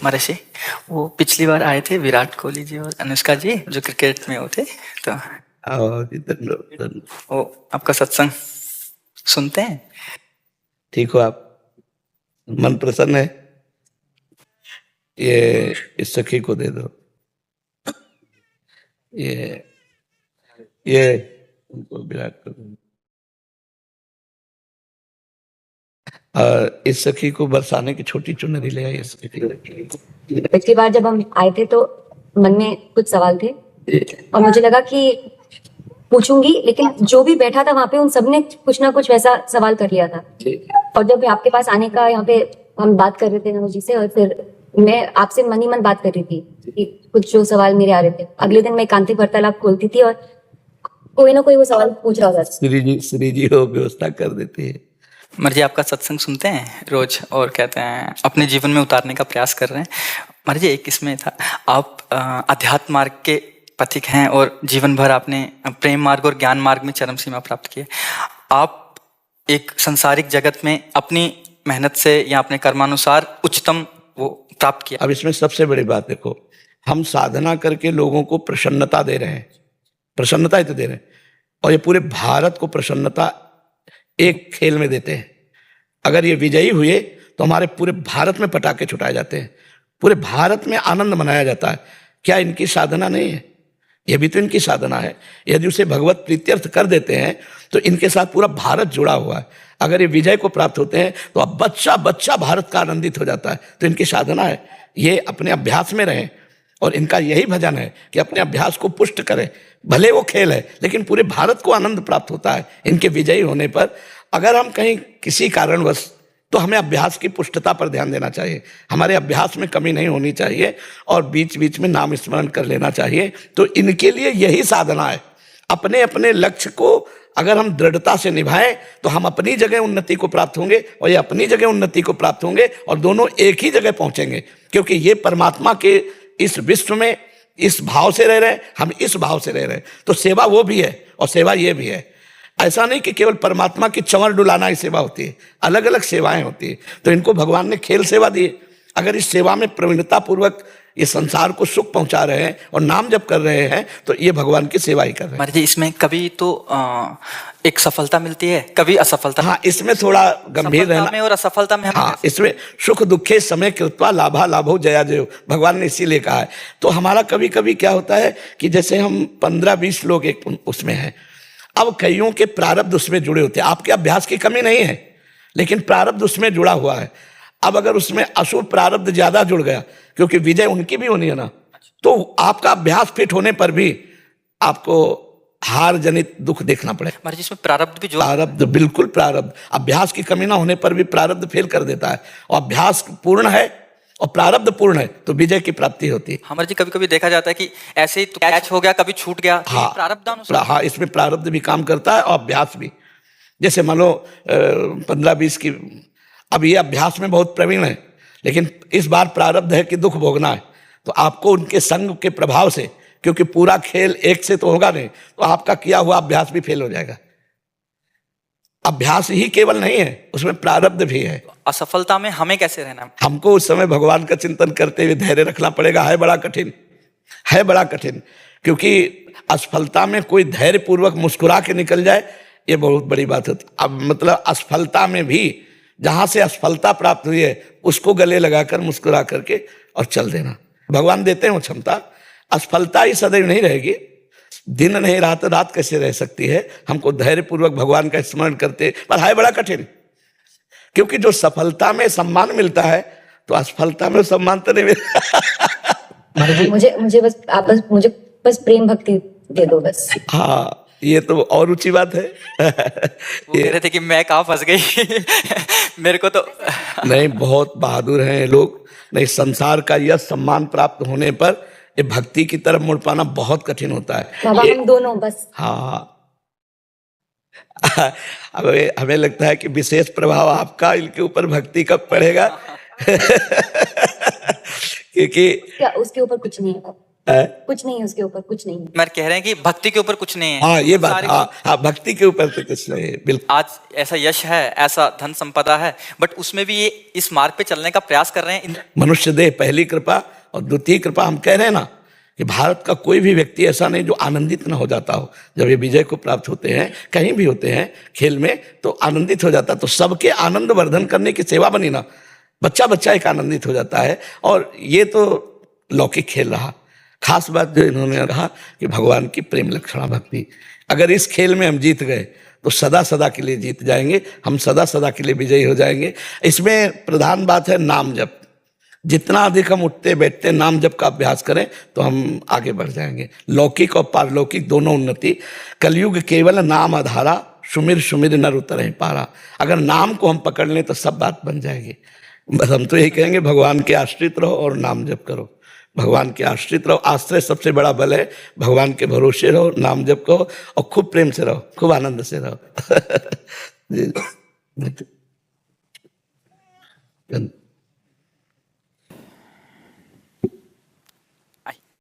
महर्षि, वो पिछली बार आए थे विराट कोहली जी और अनुष्का जी जो क्रिकेट में वो थे, तो वो आपका सत्संग सुनते हैं। ठीक हो आप? मन प्रसन्न है? ये इस सखी को दे दो, ये उनको विराट को दो। इस सखी को बरसाने की छोटी चुनरी ले आई। पिछली बार जब हम आए थे तो मन में कुछ सवाल थे और मुझे लगा कि पूछूंगी, लेकिन जो भी बैठा था वहां पे उन सबने कुछ ना कुछ वैसा सवाल कर लिया था। और जब आपके पास आने का यहाँ पे हम बात कर रहे थे नमो जी से, और फिर मैं आपसे मन ही मन बात कर रही थी कि कुछ जो सवाल मेरे आ रहे थे। अगले दिन मैं एकांतिक वार्तालाप खोलती थी और कोई ना कोई वो सवाल पूछ रहा था। श्री जी हो व्यवस्था कर देते हैं। महर्षि, आपका सत्संग सुनते हैं रोज और कहते हैं अपने जीवन में उतारने का प्रयास कर रहे हैं। महर्षि, एक इसमें था, आप अध्यात्म मार्ग के पथिक हैं और जीवन भर आपने प्रेम मार्ग और ज्ञान मार्ग में चरम सीमा प्राप्त की है। आप एक संसारिक जगत में अपनी मेहनत से या अपने कर्मानुसार उच्चतम वो प्राप्त किया। अब इसमें सबसे बड़ी बात देखो, हम साधना करके लोगों को प्रसन्नता दे रहे हैं, प्रसन्नता ही तो दे रहे हैं, और ये पूरे भारत को प्रसन्नता एक खेल में देते हैं। अगर ये विजयी हुए तो हमारे पूरे भारत में पटाखे छुटाए जाते हैं, पूरे भारत में आनंद मनाया जाता है। क्या इनकी साधना नहीं है? यह भी तो इनकी साधना है। यदि उसे भगवत प्रीत्यर्थ कर देते हैं तो इनके साथ पूरा भारत जुड़ा हुआ है। अगर ये विजय को प्राप्त होते हैं तो अब बच्चा बच्चा भारत का आनंदित हो जाता है। तो इनकी साधना है, ये अपने अभ्यास में रहें, और इनका यही भजन है कि अपने अभ्यास को पुष्ट करें। भले वो खेल है, लेकिन पूरे भारत को आनंद प्राप्त होता है इनके विजयी होने पर। अगर हम कहीं किसी कारणवश, तो हमें अभ्यास की पुष्टता पर ध्यान देना चाहिए। हमारे अभ्यास में कमी नहीं होनी चाहिए और बीच बीच में नाम स्मरण कर लेना चाहिए। तो इनके लिए यही साधना है। अपने अपने लक्ष्य को अगर हम दृढ़ता से निभाएं तो हम अपनी जगह उन्नति को प्राप्त होंगे और ये अपनी जगह उन्नति को प्राप्त होंगे, और दोनों एक ही जगह पहुंचेंगे। क्योंकि ये परमात्मा के इस विश्व में इस भाव से रह रहे हैं, हम इस भाव से रह रहे हैं। तो सेवा वो भी है और सेवा ये भी है। ऐसा नहीं कि केवल परमात्मा की चंवर डुलाना ही सेवा होती है, अलग अलग सेवाएं होती है। तो इनको भगवान ने खेल सेवा दी है। अगर इस सेवा में प्रवीणता पूर्वक ये संसार को सुख पहुंचा रहे हैं और नाम जप कर रहे हैं तो ये भगवान की सेवा ही कर रहे हैं। महर्षि, इसमें कभी तो एक सफलता मिलती है, कभी असफलता। हाँ, इसमें थोड़ा गंभीर रहना में और असफलता में। हाँ, इसमें सुख दुखे समय कृत्वा लाभा लाभो जया जयो, भगवान ने इसीलिए कहा है। तो हमारा कभी कभी क्या होता है कि जैसे हम 15-20 लोग एक उसमें हैं, अब कईयों के प्रारब्ध उसमें जुड़े होते हैं। आपके अभ्यास की कमी नहीं है, लेकिन प्रारब्ध उसमें जुड़ा हुआ है। अब अगर उसमें अशुभ प्रारब्ध ज्यादा जुड़ गया, क्योंकि विजय उनकी भी होनी है ना, तो आपका अभ्यास फिट होने पर भी आपको हार जनित दुख देखना पड़ेगा। महर्षि, इसमें प्रारब्ध भी जो प्रारब्ध, बिल्कुल प्रारब्ध, अभ्यास की कमी ना होने पर भी प्रारब्ध फेल कर देता है। और अभ्यास पूर्ण है और प्रारब्ध पूर्ण है तो विजय की प्राप्ति होती है। हमारे जी कभी कभी देखा जाता है कि ऐसे ही कैच हो गया, कभी छूट गया। हाँ, प्रारब्ध हाँ, इसमें प्रारब्ध भी काम करता है और अभ्यास भी। जैसे मान लो 15-20 की, अब ये अभ्यास में बहुत प्रवीण है, लेकिन इस बार प्रारब्ध है कि दुख भोगना है, तो आपको उनके संग के प्रभाव से, क्योंकि पूरा खेल एक से तो होगा नहीं, तो आपका किया हुआ अभ्यास भी फेल हो जाएगा। अभ्यास ही केवल नहीं है, उसमें प्रारब्ध भी है। असफलता में हमें कैसे रहना? हमको उस समय भगवान का चिंतन करते हुए धैर्य रखना पड़ेगा। है बड़ा कठिन, है बड़ा कठिन, क्योंकि असफलता में कोई धैर्य पूर्वक मुस्कुरा के निकल जाए, ये बहुत बड़ी बात होती। अब मतलब असफलता में भी जहां से असफलता प्राप्त हुई है उसको गले लगाकर मुस्कुरा करके और चल देना। भगवान देते हैं वो क्षमता। असफलता ही सदैव नहीं रहेगी, दिन नहीं रात, रात कैसे रह सकती है। हमको धैर्य पूर्वक भगवान का स्मरण करते, पर है बड़ा कठिन, क्योंकि जो सफलता में सम्मान मिलता है तो असफलता में सम्मान तो नहीं मिलता। मुझे बस आप मुझे बस प्रेम भक्ति दे दो बस। हाँ, ये तो और ऊंची बात है। वो कह रहे थे कि मैं कहाँ फंस गई। मेरे को तो नहीं, बहुत बहादुर हैं ये लोग। नहीं, संसार का यह सम्मान प्राप्त होने पर ये भक्ति की तरफ मुड़ पाना बहुत कठिन होता है। बाबा हम दोनों बस। हाँ, हमें लगता है कि विशेष प्रभाव आपका इनके ऊपर भक्ति कब पड़ेगा। क्योंकि क्या उसके ऊपर कुछ नहीं है, कुछ नहीं है उसके ऊपर, कुछ नहीं है। मैं कह रहे हैं कि भक्ति के ऊपर कुछ नहीं है। हाँ ये बात, सारे- हाँ भक्ति के ऊपर तो कुछ नहीं है, बिल्कुल। आज ऐसा यश है, ऐसा धन संपदा है, बट उसमें भी ये इस मार्ग पे चलने का प्रयास कर रहे हैं। मनुष्य देह पहली कृपा और द्वितीय कृपा। हम कह रहे हैं ना कि भारत का कोई भी व्यक्ति ऐसा नहीं जो आनंदित ना हो जाता हो जब ये विजय को प्राप्त होते हैं, कहीं भी होते हैं खेल में तो आनंदित हो जाता। तो सबके आनंद वर्धन करने की सेवा बनी ना, बच्चा बच्चा एक आनंदित हो जाता है। और ये तो लौकिक खेल रहा। खास बात जो इन्होंने कहा कि भगवान की प्रेम लक्षणा भक्ति, अगर इस खेल में हम जीत गए तो सदा सदा के लिए जीत जाएंगे, हम सदा सदा के लिए विजयी हो जाएंगे। इसमें प्रधान बात है नाम जप। जितना अधिक हम उठते बैठते नाम जप का अभ्यास करें तो हम आगे बढ़ जाएंगे। लौकिक और पारलौकिक दोनों उन्नति। कलयुग केवल नाम आधारा, सुमिर सुमिर नर उतरहि पारा। अगर नाम को हम पकड़ लें तो सब बात बन जाएगी। बस हम तो यही कहेंगे, भगवान के आश्रित रहो और नाम जप करो। भगवान के आश्रित रहो, आश्रय सबसे बड़ा बल है। भगवान के भरोसे रहो, नाम जप करो और खूब प्रेम से रहो, खूब आनंद से रहो। जी।